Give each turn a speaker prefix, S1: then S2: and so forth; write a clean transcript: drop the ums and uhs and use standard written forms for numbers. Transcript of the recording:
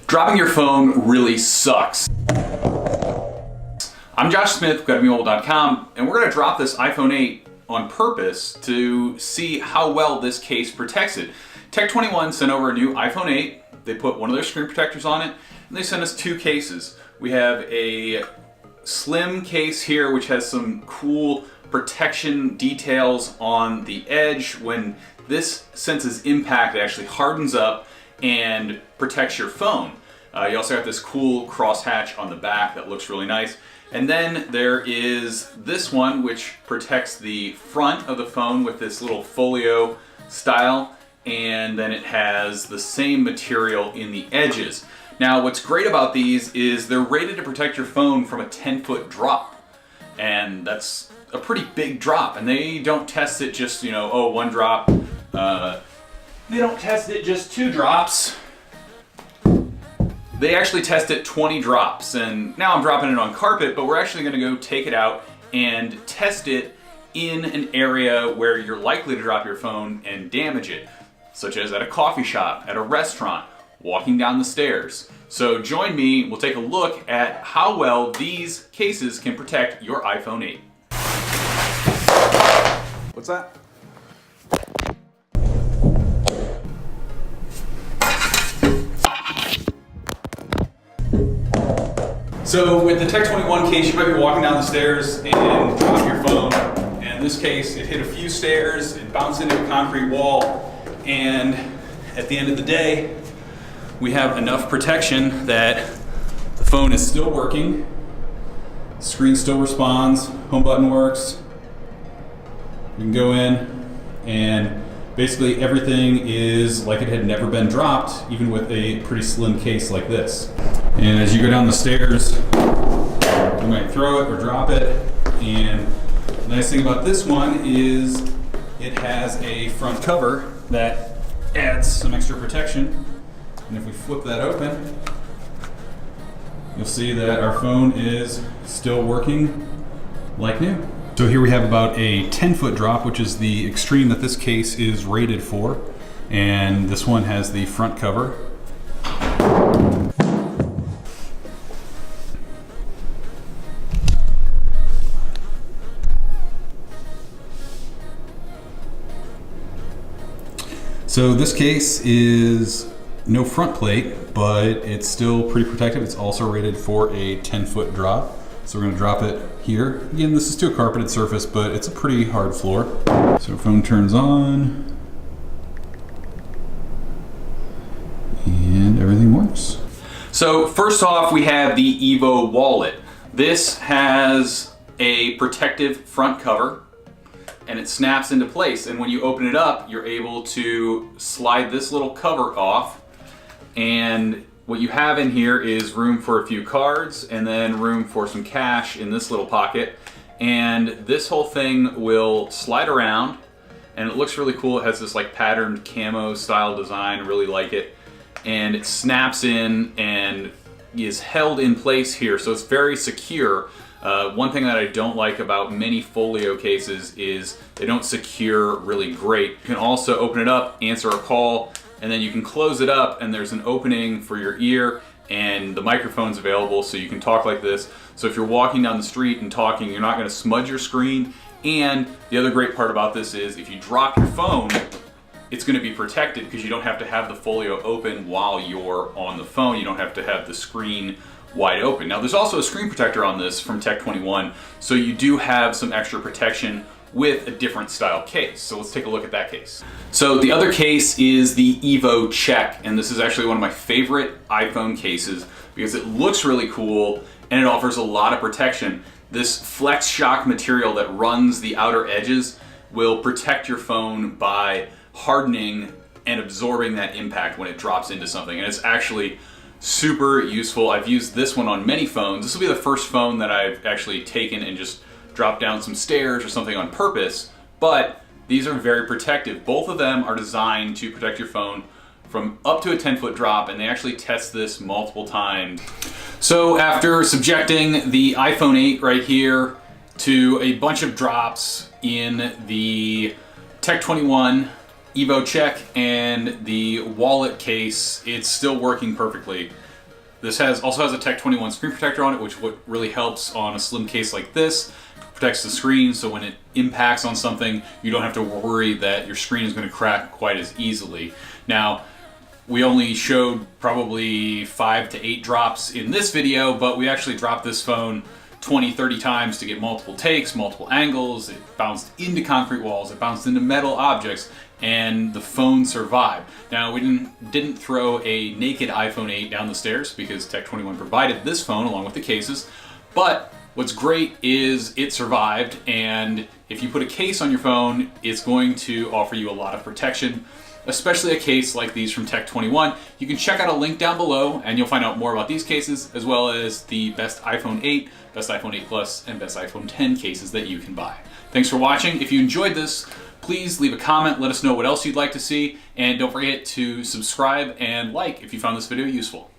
S1: Dropping your phone really sucks. I'm Josh Smith, mil-spec, and we're going to drop this iPhone 8 on purpose to see how well this case protects it. Tech21 sent over a new iPhone 8. They put one of their screen protectors on it, and they sent us two cases. We have a slim case here, which has some cool protection details on the edge. When this senses impact, it actually hardens up and protects your phone. You also have this cool crosshatch on the back that looks really nice. And then there is this one, which protects the front of the phone with this little folio style, and then it has the same material in the edges. Now, what's great about these is they're rated to protect your phone from a 10-foot drop, and that's a pretty big drop. And they don't test it just, one drop. They don't test it just 2 drops. They actually test it 20 drops, and now I'm dropping it on carpet, but we're actually gonna go take it out and test it in an area where you're likely to drop your phone and damage it, such as at a coffee shop, at a restaurant, walking down the stairs. So join me, we'll take a look at how well these cases can protect your iPhone 8. What's that? So with the Tech21 case, you might be walking down the stairs and drop your phone. And in this case, it hit a few stairs, it bounced into a concrete wall, and at the end of the day, we have enough protection that the phone is still working, the screen still responds, home button works. You can go in and basically everything is like it had never been dropped, even with a pretty slim case like this. And as you go down the stairs, you might throw it or drop it. And the nice thing about this one is it has a front cover that adds some extra protection. And if we flip that open, you'll see that our phone is still working like new. So here we have about a 10-foot drop, which is the extreme that this case is rated for. And this one has the front cover. So this case is no front plate, but it's still pretty protective. It's also rated for a 10-foot drop. So we're gonna drop it here. Again, this is to a carpeted surface, but it's a pretty hard floor. So phone turns on, and everything works. So first off, we have the Evo Wallet. This has a protective front cover, and it snaps into place. And when you open it up, you're able to slide this little cover off, and what you have in here is room for a few cards and then room for some cash in this little pocket. And this whole thing will slide around, and it looks really cool. It has this like patterned camo style design, really like it. And it snaps in and is held in place here, so it's very secure. One thing that I don't like about many folio cases is they don't secure really great. You can also open it up, answer a call, and then you can close it up, and there's an opening for your ear, and the microphone's available so you can talk like this. So if you're walking down the street and talking, you're not gonna smudge your screen. And the other great part about this is if you drop your phone, it's gonna be protected because you don't have to have the folio open while you're on the phone. You don't have to have the screen wide open. Now there's also a screen protector on this from Tech21, so you do have some extra protection with a different style case. So let's take a look at that case. So the other case is the Evo Check, and this is actually one of my favorite iPhone cases because it looks really cool and it offers a lot of protection. This flex shock material that runs the outer edges will protect your phone by hardening and absorbing that impact when it drops into something, and it's actually super useful. I've used this one on many phones. This will be the first phone that I've actually taken and just dropped down some stairs or something on purpose, but these are very protective. Both of them are designed to protect your phone from up to a 10-foot drop, and they actually test this multiple times. So after subjecting the iPhone 8 right here to a bunch of drops in the Tech21 Evo Check and the wallet case, it's still working perfectly. This also has a Tech21 screen protector on it, which what really helps on a slim case like this. Protects the screen, so when it impacts on something, you don't have to worry that your screen is going to crack quite as easily. Now, we only showed probably 5 to 8 drops in this video, but we actually dropped this phone 20, 30 times to get multiple takes, multiple angles. It bounced into concrete walls, it bounced into metal objects, and the phone survived. Now, we didn't throw a naked iPhone 8 down the stairs because Tech21 provided this phone along with the cases, but what's great is it survived, and if you put a case on your phone, it's going to offer you a lot of protection, especially a case like these from Tech21. You can check out a link down below and you'll find out more about these cases, as well as the best iPhone 8, best iPhone 8 Plus, and best iPhone 10 cases that you can buy. Thanks for watching. If you enjoyed this, please leave a comment, let us know what else you'd like to see, and don't forget to subscribe and like if you found this video useful.